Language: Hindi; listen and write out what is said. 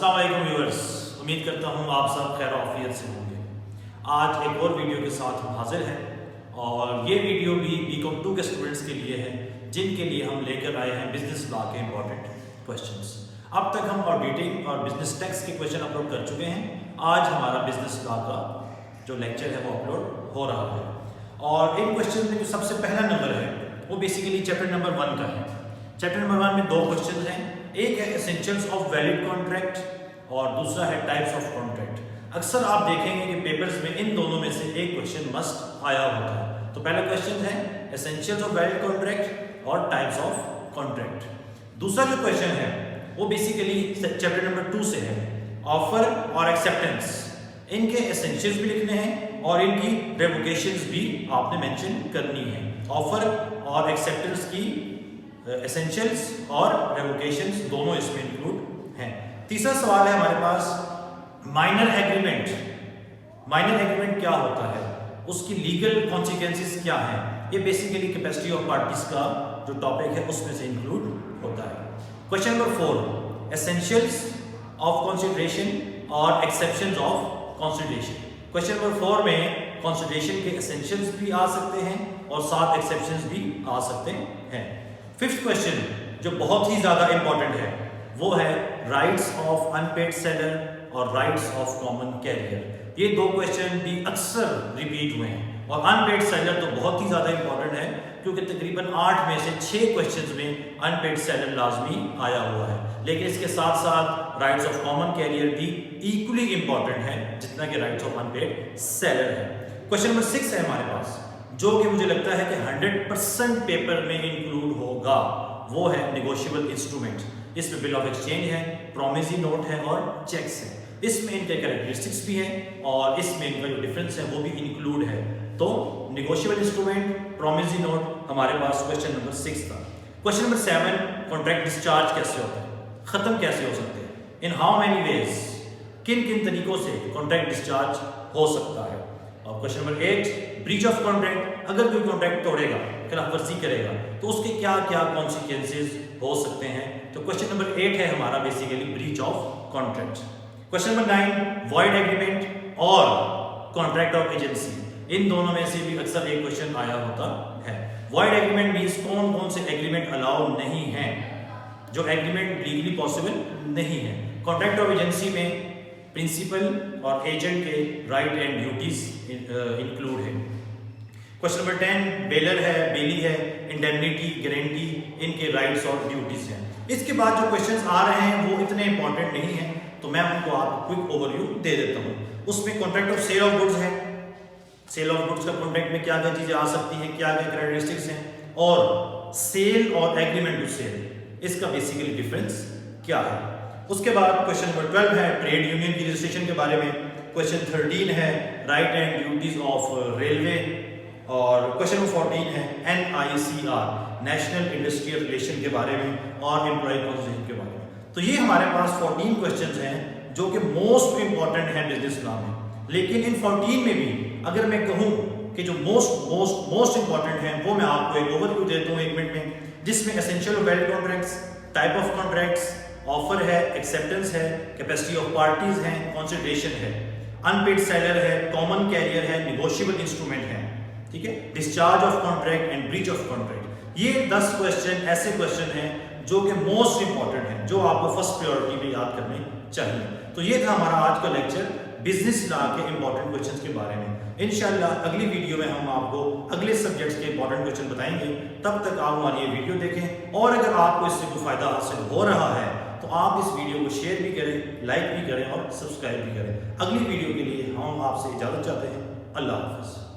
अस्सलाम वालेकुम व्यूअर्स, उम्मीद करता हूँ आप सब खैर आफियत से होंगे। आज एक और वीडियो के साथ हम हाजिर हैं और ये वीडियो भी बीकॉम 2 के स्टूडेंट्स के लिए है जिनके लिए हम लेकर आए हैं बिजनेस लॉ के इंपॉर्टेंट क्वेश्चंस। अब तक हम ऑडिटिंग और बिजनेस टैक्स के क्वेश्चन अपलोड कर चुके हैं। आज हमारा बिजनेस लॉ का जो लेक्चर है वो अपलोड हो रहा है और इन क्वेश्चन में जो सबसे पहला नंबर है वो बेसिकली चैप्टर नंबर 1 का है। चैप्टर नंबर 1 में दो क्वेश्चन हैं, एक है एसेंशियल्स ऑफ वैलिड कॉन्ट्रैक्ट और दूसरा है टाइप्स ऑफ कॉन्ट्रैक्ट। अक्सर आप देखेंगे कि पेपर्स में इन दोनों में से एक क्वेश्चन मस्ट आया होता है। तो पहला क्वेश्चन है एसेंशियल्स ऑफ वैलिड कॉन्ट्रैक्ट और टाइप्स ऑफ कॉन्ट्रैक्ट। दूसरा जो क्वेश्चन है वो बेसिकली चैप्टर नंबर 2 से है, ऑफर और एक्सेप्टेंस। इनके एसेंशियल्स भी लिखने हैं और इनकी रेवोकेशंस भी आपने मेंशन करनी है। ऑफर और एक्सेप्टेंस की एसेंशियल्स और रेवोकेशंस दोनों इसमें इंक्लूड हैं। तीसरा सवाल है हमारे पास माइनर एग्रीमेंट। माइनर एग्रीमेंट क्या होता है, उसकी लीगल कॉन्सिक्वेंसेस क्या हैं। ये बेसिकली कैपेसिटी ऑफ पार्टीज का जो टॉपिक है उसमें से इंक्लूड होता है। Question number 4 essentials of consideration और exceptions of consideration. Question number 4 में कंसीडरेशन के एसेंशियल्स भी आ सकते हैं और साथ एक्सेप्शंस भी आ सकते हैं। फिफ्थ क्वेश्चन जो बहुत ही ज्यादा इंपॉर्टेंट है वो है राइट्स ऑफ अनपेड सेलर और राइट्स ऑफ कॉमन कैरियर। ये दो क्वेश्चन भी अक्सर रिपीट हुए हैं और अनपेड सेलर तो बहुत ही ज्यादा इंपॉर्टेंट है क्योंकि तकरीबन 8 में से 6 क्वेश्चंस में अनपेड सेलर लाजमी आया हुआ है। लेकिन इसके साथ साथ राइट्स ऑफ कॉमन कैरियर भी इक्वली इंपॉर्टेंट है जितना कि राइट्स ऑफ अनपेड सेलर है। क्वेश्चन नंबर 6 है हमारे पास जो कि मुझे लगता है कि 100% पेपर में इंक्लूड होगा, वो है नेगोशिएबल इंस्ट्रूमेंट। इसमें बिल ऑफ एक्सचेंज है, प्रोमिसरी नोट है और चेक्स है। इसमें इनके कैरेक्टरिस्टिक्स भी हैं और इसमें इनका जो डिफरेंस है वो भी इंक्लूड है। तो नेगोशिएबल इंस्ट्रूमेंट, प्रोमिसरी नोट हमारे पास क्वेश्चन नंबर 6 था। क्वेश्चन नंबर 7 कॉन्ट्रैक्ट डिस्चार्ज कैसे होता है, खत्म कैसे हो सकते हैं, इन हाउ मेनी वेज, किन किन तरीकों से कॉन्ट्रैक्ट डिस्चार्ज हो सकता है। और question number 8 breach of contract, अगर कोई कॉन्ट्रैक्ट तोड़ेगा, खिलाफवर्जी करेगा तो उसके क्या क्या कॉन्सिक्वेंसेस हो सकते हैं। तो क्वेश्चन नंबर 8 है हमारा basically breach of contract. Question number 9 void agreement और कॉन्ट्रैक्ट ऑफ एजेंसी। इन दोनों में से भी अक्सर एक क्वेश्चन आया होता है। वॉइड एग्रीमेंट मींस कौन कौन से एग्रीमेंट अलाउ नहीं है, जो एग्रीमेंट लीगली पॉसिबल नहीं है। कॉन्ट्रैक्ट ऑफ एजेंसी में प्रिंसिपल और एजेंट के राइट एंड ड्यूटीज इंक्लूड है। क्वेश्चन नंबर 10 बेलर है, बेली है, इंडेमनिटी, गारंटी, इनके राइट्स और ड्यूटीज हैं। इसके बाद जो क्वेश्चंस आ रहे हैं वो इतने इंपॉर्टेंट नहीं हैं तो मैं उनको आपको क्विक ओवरव्यू दे देता हूँ। उसमें contract of sale of goods है, सेल ऑफ गुड्स का कॉन्ट्रैक्ट में क्या क्या चीजें आ सकती हैं, क्या क्या कैरेक्टरिस्टिक्स हैं, और सेल और एग्रीमेंट टू सेल इसका बेसिकली डिफरेंस क्या है। उसके बाद क्वेश्चन नंबर 12 है ट्रेड यूनियन की रजिस्ट्रेशन के बारे में। क्वेश्चन 13 है right and duties of railway और क्वेश्चन नंबर 14 है NICR नेशनल इंडस्ट्रियल रिलेशन के बारे में और एम्प्लॉय कॉन्स्टिट्यूशन के बारे में। तो ये हमारे पास 14 क्वेश्चंस हैं जो कि मोस्ट इंपॉर्टेंट हैं बिजनेस लॉ में। लेकिन इन 14 में भी अगर मैं कहूँ कि जो मोस्ट इंपॉर्टेंट हैं वो मैं आपको एक ओवरव्यू देता हूँ 1 मिनट में, जिसमें essential of valid contracts, type of contracts, offer है, एक्सेप्टेंस है, कैपेसिटी ऑफ पार्टीज हैं, कंसीडरेशन है, अनपेड सेलर है, कॉमन कैरियर है, नेगोशिएबल इंस्ट्रूमेंट है, ठीक है, discharge of contract and breach of contract. ये 10 क्वेश्चन ऐसे क्वेश्चन हैं जो कि मोस्ट इंपॉर्टेंट हैं, जो आपको फर्स्ट प्रायोरिटी में याद करने चाहिए। तो ये था हमारा आज का लेक्चर बिजनेस लॉ के इंपॉर्टेंट क्वेश्चंस के बारे में। इंशाल्लाह अगली वीडियो में हम आपको अगले सब्जेक्ट्स के इंपॉर्टेंट क्वेश्चन बताएंगे। तब तक आप हमारी ये वीडियो देखें और अगर आपको इससे कोई फायदा हासिल हो रहा है तो आप इस वीडियो को शेयर भी करें, लाइक भी करें और सब्सक्राइब भी करें। अगली वीडियो के लिए हम आपसे इजाजत चाहते हैं। अल्लाह हाफ़िज़।